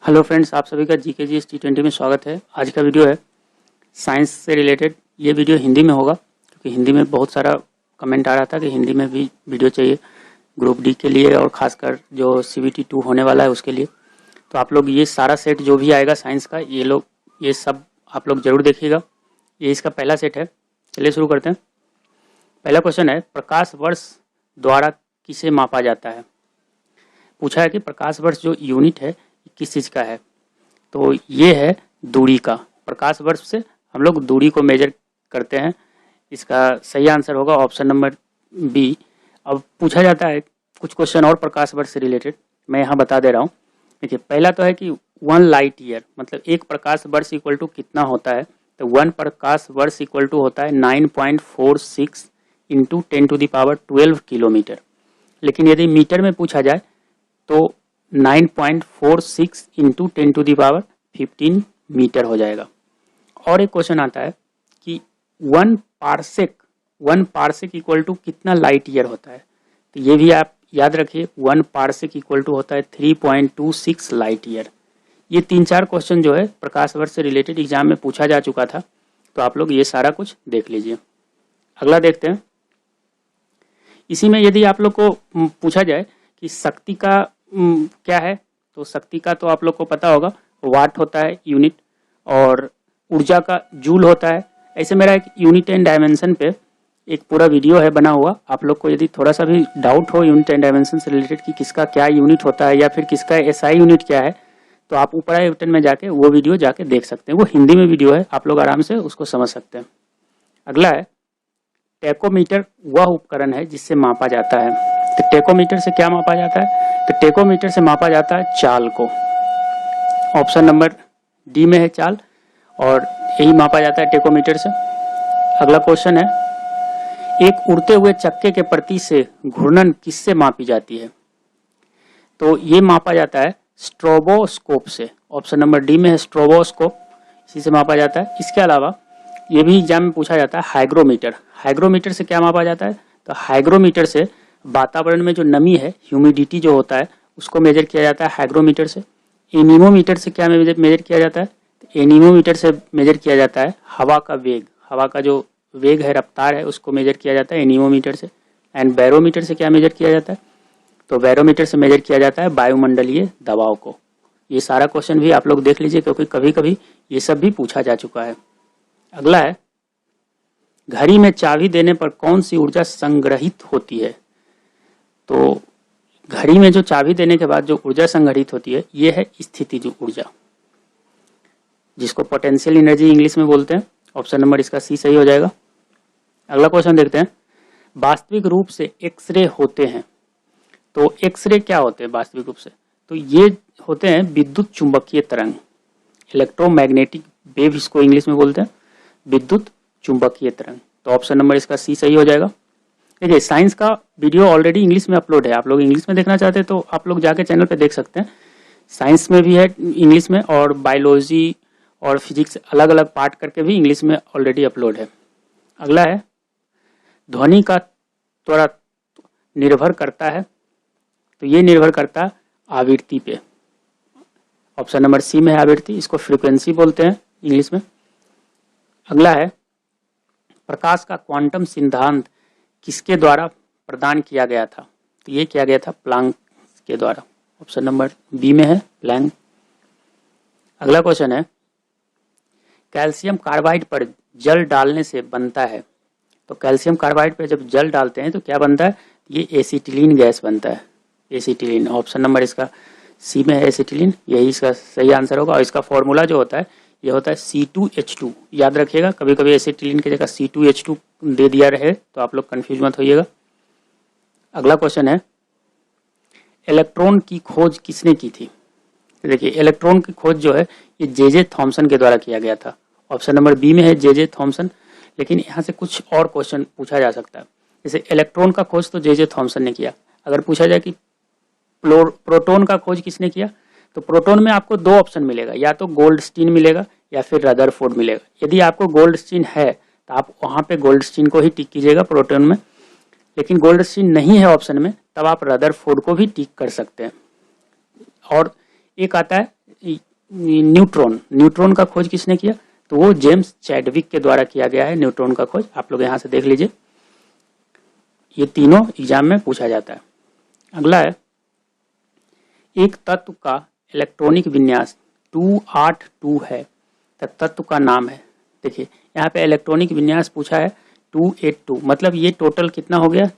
Hello friends, आप सभी का GKGS T20 में स्वागत है। आज का वीडियो है साइंस से रिलेटेड। ये वीडियो हिंदी में होगा क्योंकि हिंदी में बहुत सारा कमेंट आ रहा था कि हिंदी में भी वीडियो चाहिए ग्रुप डी के लिए और खासकर जो CBT 2 होने वाला है उसके लिए। तो आप लोग ये सारा सेट जो भी आएगा साइंस का ये सब आप लोग जरूर देखिएगा। ये इसका पहला सेट है। चलिए शुरू करते हैं। पहला क्वेश्चन है, प्रकाश वर्ष द्वारा किसे मापा जाता है। पूछा है कि प्रकाश वर्ष जो यूनिट है किस चीज़ का है, तो ये है दूरी का। प्रकाश वर्ष से हम लोग दूरी को मेजर करते हैं। इसका सही आंसर होगा ऑप्शन नंबर बी। अब पूछा जाता है कुछ क्वेश्चन और प्रकाश वर्ष से रिलेटेड, मैं यहाँ बता दे रहा हूँ। देखिए, पहला तो है कि 1 लाइट ईयर मतलब एक प्रकाश वर्ष इक्वल टू कितना होता है, तो 1 प्रकाश वर्ष इक्वल टू होता है 9.46 इंटू 10⁻12 किलोमीटर। लेकिन यदि मीटर में पूछा जाए तो 9.46 इंटू 10⁻15 मीटर हो जाएगा। और एक क्वेश्चन आता है कि 1 पार्सेक इक्वल टू कितना लाइट ईयर होता है, तो ये भी आप याद रखिए। 1 पार्सेक इक्वल टू होता है 3.26 लाइट ईयर। ये 3-4 क्वेश्चन जो है प्रकाश वर्ष से रिलेटेड एग्जाम में पूछा जा चुका था, तो आप लोग ये सारा कुछ देख लीजिए। अगला देखते हैं। इसी में यदि आप लोग को पूछा जाए कि शक्ति का क्या है, तो शक्ति का तो आप लोग को पता होगा, वाट होता है यूनिट, और ऊर्जा का जूल होता है। ऐसे मेरा एक यूनिट एंड डायमेंशन पे एक पूरा वीडियो है बना हुआ। आप लोग को यदि थोड़ा सा भी डाउट हो यूनिट एंड डायमेंशन से रिलेटेड कि किसका क्या यूनिट होता है या फिर किसका SI यूनिट क्या है, तो आप ऊपर आई बटन में जाके वो वीडियो जाके देख सकते हैं। वो हिंदी में वीडियो है, आप लोग आराम से उसको समझ सकते हैं। अगला है, टेकोमीटर वह उपकरण है जिससे मापा जाता है। तो टेकोमीटर से क्या मापा जाता है, तो टेकोमीटर से मापा जाता है चाल को। ऑप्शन नंबर डी में है चाल, और यही मापा जाता है टेकोमीटर से। अगला क्वेश्चन है, एक उड़ते हुए चक्के के प्रति से घूर्णन किससे मापी जाती है, तो ये मापा जाता है स्ट्रोबोस्कोप से। ऑप्शन नंबर डी में है स्ट्रोबोस्कोप, इसी से मापा जाता है। इसके अलावा ये भी एग्जाम में पूछा जाता है हाइग्रोमीटर। हाइग्रोमीटर से क्या मापा जाता है, तो हाइग्रोमीटर से वातावरण में जो नमी है, ह्यूमिडिटी जो होता है, उसको मेजर किया जाता है हाइग्रोमीटर से। एनीमोमीटर से क्या मेजर किया जाता है, तो एनीमोमीटर से मेजर किया जाता है हवा का वेग। हवा का जो वेग है, रफ्तार है, उसको मेजर किया जाता है एनीमोमीटर से। एंड बैरोमीटर से क्या मेजर किया जाता है, तो बैरोमीटर से मेजर किया जाता है वायुमंडलीय दबाव को। ये सारा क्वेश्चन भी आप लोग देख लीजिए क्योंकि कभी कभी ये सब भी पूछा जा चुका है। अगला है, घड़ी में चाबी देने पर कौन सी ऊर्जा संग्रहित होती है, तो घड़ी में जो चाबी देने के बाद जो ऊर्जा संग्रहित होती है, ये है स्थितिज ऊर्जा, जिसको पोटेंशियल एनर्जी इंग्लिश में बोलते हैं। ऑप्शन नंबर इसका सी सही हो जाएगा। अगला क्वेश्चन देखते हैं, वास्तविक रूप से एक्सरे होते हैं, तो एक्सरे क्या होते हैं वास्तविक रूप से, तो ये होते हैं विद्युत चुंबकीय तरंग, इलेक्ट्रोमैग्नेटिक वेव इसको इंग्लिश में बोलते हैं, विद्युत चुंबकीय तरंग। तो ऑप्शन नंबर इसका सी सही हो जाएगा। देखिए, साइंस का वीडियो ऑलरेडी इंग्लिश में अपलोड है। आप लोग इंग्लिश में देखना चाहते हैं तो आप लोग जाके चैनल पे देख सकते हैं। साइंस में भी है इंग्लिश में, और बायोलॉजी और फिजिक्स अलग अलग पार्ट करके भी इंग्लिश में ऑलरेडी अपलोड है। अगला है, ध्वनि का त्वरा निर्भर करता है, तो ये निर्भर करता है आवृत्ति पे। ऑप्शन नंबर सी में है आवृत्ति, इसको फ्रीक्वेंसी बोलते हैं इंग्लिश में। अगला है, प्रकाश का क्वांटम सिद्धांत किसके द्वारा प्रदान किया गया था, तो ये किया गया था प्लैंक के द्वारा। ऑप्शन नंबर बी में है प्लैंक। अगला क्वेश्चन है, कैल्शियम कार्बाइड पर जल डालने से बनता है, तो कैल्शियम कार्बाइड पर जब जल डालते हैं तो क्या बनता है, ये एसिटिलीन गैस बनता है, एसिटिलीन। ऑप्शन नंबर इसका सी में है एसिटिलीन, यही इसका सही आंसर होगा। और इसका फॉर्मूला जो होता है ये होता है C2H2। याद रखिएगा, कभी कभी एसिटिलीन की जगह C2H2 दे दिया रहे तो आप लोग कंफ्यूज मत होइएगा। अगला क्वेश्चन है, इलेक्ट्रॉन की खोज किसने की थी, देखिए इलेक्ट्रॉन की खोज जो है ये J.J. थॉमसन के द्वारा किया गया था। ऑप्शन नंबर बी में है J.J. थॉमसन। लेकिन यहाँ से कुछ और क्वेश्चन पूछा जा सकता है, जैसे इलेक्ट्रॉन का खोज तो J.J. थॉमसन ने किया। अगर पूछा जाए कि प्रोटॉन का खोज किसने किया, तो प्रोटॉन में आपको 2 ऑप्शन मिलेगा, या तो गोल्डस्टीन मिलेगा या फिर रदरफोर्ड मिलेगा। यदि आपको गोल्डस्टीन है तो आप वहाँ पे गोल्डस्टीन को ही टिक कीजिएगा प्रोटॉन में। लेकिन गोल्डस्टीन नहीं है ऑप्शन में, तब आप रदरफोर्ड को भी टिक कर सकते हैं। और एक आता है न्यूट्रॉन का खोज किसने किया? तो वो जेम्स चैडविक के द्वारा किया गया है न्यूट्रॉन का खोज। आप लोग यहाँ से देख लीजिए, ये तीनों एग्जाम में पूछा जाता है। अगला है, एक तत्व का इलेक्ट्रॉनिक विन्यास 282 है, तत्व का नाम है। देखिए यहाँ पे इलेक्ट्रॉनिक विन्यास पूछा है 282, मतलब ये टोटल कितना हो गया?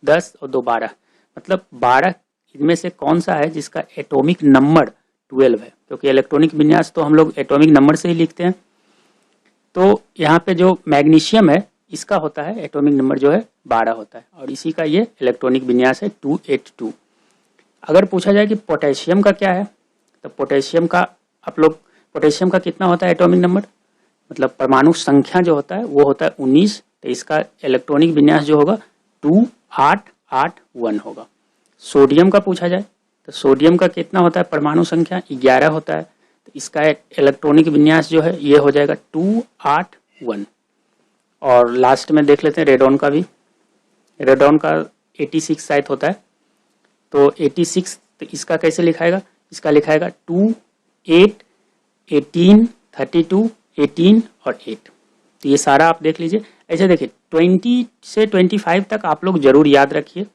10 और 2 12, मतलब 12 इनमें से कौन सा है जिसका एटॉमिक नंबर 12 है? क्योंकि इलेक्ट्रॉनिक विन्यास तो हम लोग एटॉमिक नंबर से ही लिखते हैं। तो यहाँ पे जो मैग्नीशियम है इसका होता है एटॉमिक नंबर जो है 12 होता है, और इसी का ये इलेक्ट्रॉनिक विन्यास है 282। अगर पूछा जाए कि पोटेशियम का क्या है, तो पोटेशियम का आप लोग, पोटेशियम का कितना होता है एटॉमिक नंबर, मतलब परमाणु संख्या जो होता है वो होता है 19, तो इसका इलेक्ट्रॉनिक विन्यास जो होगा 2881 होगा। सोडियम का पूछा जाए तो सोडियम का कितना होता है परमाणु संख्या? 11 होता है, तो इसका इलेक्ट्रॉनिक विन्यास जो है ये हो जाएगा 281। और लास्ट में देख लेते हैं रेडॉन का भी। रेडॉन का 86 शायद होता है, तो 86 तो इसका कैसे लिखाएगा? इसका लिखाएगा 2 8 18 32 18 और 8। तो ये सारा आप देख लीजिए। ऐसे देखिए 20 से 25 तक आप लोग जरूर याद रखिए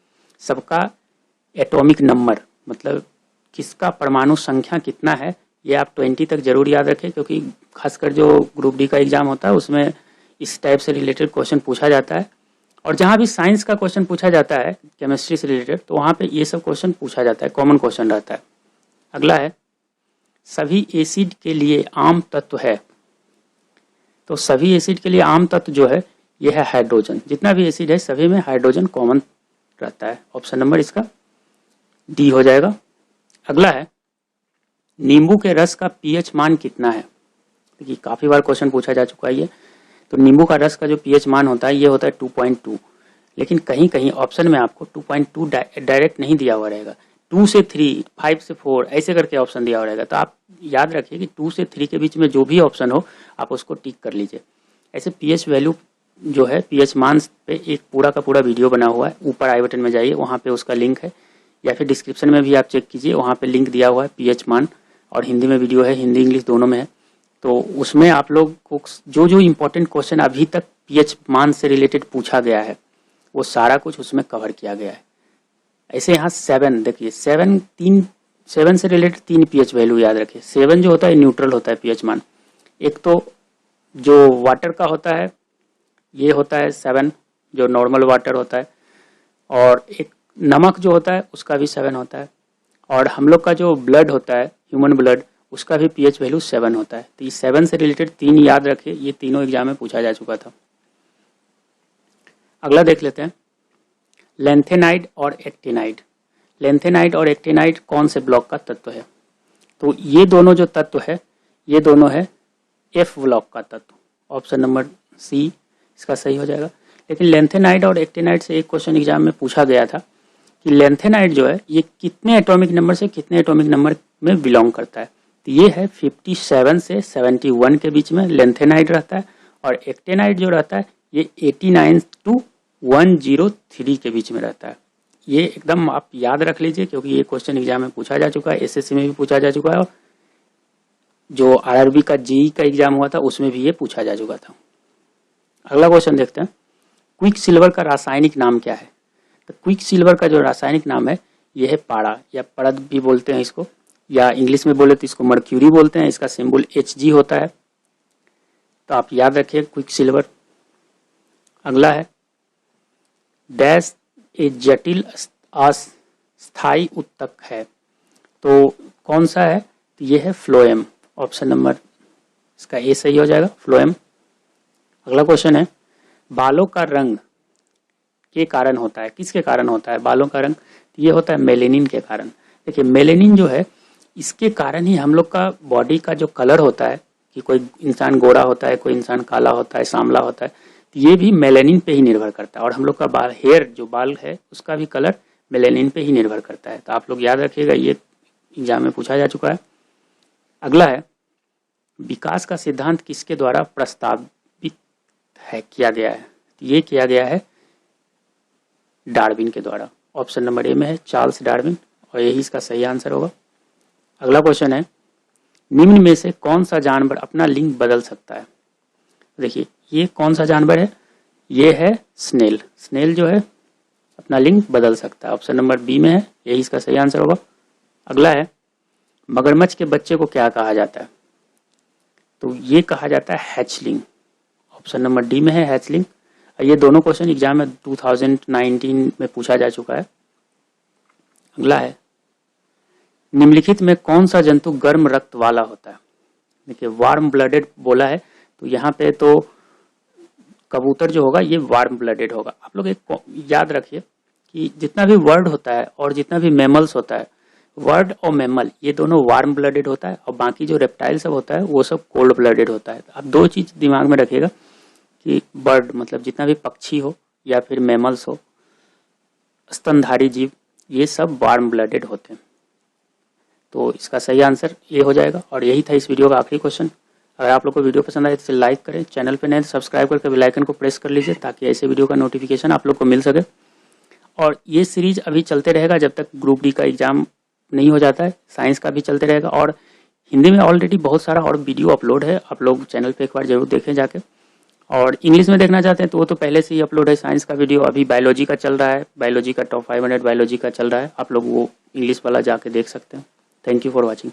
सबका एटॉमिक नंबर, मतलब किसका परमाणु संख्या कितना है, ये आप 20 तक जरूर याद रखें, क्योंकि खासकर जो ग्रुप डी का एग्जाम होता है उसमें इस टाइप से रिलेटेड क्वेश्चन पूछा जाता है। और जहाँ भी साइंस का क्वेश्चन पूछा जाता है केमिस्ट्री से रिलेटेड, तो वहाँ पे ये सब क्वेश्चन पूछा जाता है, कॉमन क्वेश्चन रहता है। अगला है, सभी एसिड के लिए आम तत्व है। तो सभी एसिड के लिए आम तत्व जो है ये है हाइड्रोजन। जितना भी एसिड है सभी में हाइड्रोजन कॉमन रहता है। ऑप्शन नंबर इसका डी हो जाएगा। अगला है, नींबू के रस का पीएच मान कितना है? देखिए काफी बार क्वेश्चन पूछा जा चुका है ये। तो नींबू का रस का जो पीएच मान होता है ये होता है 2.2, लेकिन कहीं कहीं ऑप्शन में आपको 2.2 डायरेक्ट नहीं दिया हुआ रहेगा, 2 से 3, 5 से 4 ऐसे करके ऑप्शन दिया हुआ रहेगा। तो आप याद रखिए कि 2 से 3 के बीच में जो भी ऑप्शन हो आप उसको टिक कर लीजिए। ऐसे पीएच वैल्यू जो है, पीएच मान पे एक पूरा का पूरा वीडियो बना हुआ है, ऊपर आई बटन में जाइए, वहाँ पे उसका लिंक है, या फिर डिस्क्रिप्शन में भी आप चेक कीजिए, वहाँ पे लिंक दिया हुआ है पीएच मान, और हिंदी में वीडियो है, हिंदी इंग्लिश दोनों में है। तो उसमें आप लोग को जो जो इम्पोर्टेंट क्वेश्चन अभी तक पीएच मान से रिलेटेड पूछा गया है वो सारा कुछ उसमें कवर किया गया है। ऐसे यहाँ 7 देखिए, 7 से रिलेटेड 3 पीएच वैल्यू याद रखिए। 7 जो होता है न्यूट्रल होता है पीएच मान। एक तो जो वाटर का होता है ये होता है 7, जो नॉर्मल वाटर होता है, और एक नमक जो होता है उसका भी 7 होता है, और हम लोग का जो ब्लड होता है ह्यूमन ब्लड उसका भी पीएच वैल्यू 7 होता है। तो ये 7 से रिलेटेड 3 याद रखिए, ये तीनों एग्जाम में पूछा जा चुका था। अगला देख लेते हैं, लेंथेनाइड और एक्टिनाइड। लेंथेनाइड और एक्टिनाइड कौन से ब्लॉक का तत्व है? तो ये दोनों जो तत्व है ये दोनों है एफ ब्लॉक का तत्व। ऑप्शन नंबर सी इसका सही हो जाएगा। लेकिन लेंथेनाइड और एक्टिनाइड से एक क्वेश्चन एग्जाम में पूछा गया था कि लेंथेनाइड जो है ये कितने एटॉमिक नंबर से कितने एटॉमिक नंबर में बिलोंग करता है? तो ये है 57 से 71 के बीच में लेंथेनाइड रहता है, और एक्टिनाइड जो रहता है ये 89 to 103 के बीच में रहता है। ये एकदम आप याद रख लीजिए, क्योंकि ये क्वेश्चन एग्जाम में पूछा जा चुका है, एसएससी में भी पूछा जा चुका है, और जो आरआरबी का जेईई का एग्जाम हुआ था उसमें भी ये पूछा जा चुका था। अगला क्वेश्चन देखते हैं, क्विक सिल्वर का रासायनिक नाम क्या है? तो क्विक सिल्वर का जो रासायनिक नाम है ये है पारा, या पड़द भी बोलते हैं इसको, या इंग्लिश में बोले तो इसको मर्क्यूरी बोलते हैं। इसका सिंबल Hg होता है, तो आप याद रखिए क्विक सिल्वर। अगला है, डैश एक जटिल अस्थायी उत्तक है, तो कौन सा है? तो ये है फ्लोएम। ऑप्शन नंबर इसका ए सही हो जाएगा, फ्लोएम। अगला क्वेश्चन है, बालों का रंग के कारण होता है, किसके कारण होता है बालों का रंग? ये होता है मेलेनिन के कारण। देखिए मेलेनिन जो है इसके कारण ही हम लोग का बॉडी का जो कलर होता है, कि कोई इंसान गोरा होता है, कोई इंसान काला होता है, सांवला होता है, तो ये भी मेलेनिन पे ही निर्भर करता है। और हम लोग का बाल, हेयर जो बाल है उसका भी कलर मेलेनिन पे ही निर्भर करता है। तो आप लोग याद रखिएगा, ये एग्जाम में पूछा जा चुका है। अगला है, विकास का सिद्धांत किसके द्वारा प्रस्तावित है किया गया है? तो ये किया गया है डार्विन के द्वारा। ऑप्शन नंबर ए में है चार्ल्स डार्विन, और यही इसका सही आंसर होगा। अगला क्वेश्चन है, निम्न में से कौन सा जानवर अपना लिंग बदल सकता है? देखिए ये कौन सा जानवर है, ये है स्नेल। स्नेल जो है अपना लिंग बदल सकता है, ऑप्शन नंबर बी में है, यही इसका सही आंसर होगा। अगला है मगरमच्छ के बच्चे को क्या कहा जाता है? तो ये कहा जाता है हैचलिंग, ऑप्शन नंबर डी में है हैचलिंग। ये दोनों क्वेश्चन एग्जाम में 2019 में पूछा जा चुका है। अगला है निम्नलिखित में कौन सा जंतु गर्म रक्त वाला होता है? देखिए वार्म ब्लडेड बोला है, तो यहाँ पे तो कबूतर जो होगा ये वार्म ब्लडेड होगा। आप लोग एक याद रखिए कि जितना भी वर्ड होता है और जितना भी मैमल्स होता है, वर्ड और मैमल ये दोनों वार्म ब्लडेड होता है और बाकी जो रेप्टाइल सब होता है वो सब कोल्ड ब्लडेड होता है। आप दो चीज दिमाग में रखिएगा कि बर्ड मतलब जितना भी पक्षी हो या फिर मैमल्स हो, स्तनधारी जीव, ये सब वार्म ब्लडेड होते हैं। तो इसका सही आंसर ये हो जाएगा और यही था इस वीडियो का आखिरी क्वेश्चन। अगर आप लोग को वीडियो पसंद आए तो लाइक करें, चैनल पे नए तो सब्सक्राइब करके बेल आइकन को प्रेस कर लीजिए ताकि ऐसे वीडियो का नोटिफिकेशन आप लोग को मिल सके। और ये सीरीज अभी चलते रहेगा जब तक ग्रुप डी का एग्जाम नहीं हो जाता है। साइंस का भी चलते रहेगा और हिंदी में ऑलरेडी बहुत सारा और वीडियो अपलोड है, आप लोग चैनल पे एक बार जरूर देखें जाके। और इंग्लिश में देखना चाहते हैं तो वो तो पहले से ही अपलोड है साइंस का वीडियो। अभी बायोलॉजी का चल रहा है, बायोलॉजी का टॉप 500 बायोलॉजी का चल रहा है, आप लोग वो इंग्लिश वाला जाके देख सकते हैं। Thank you for watching.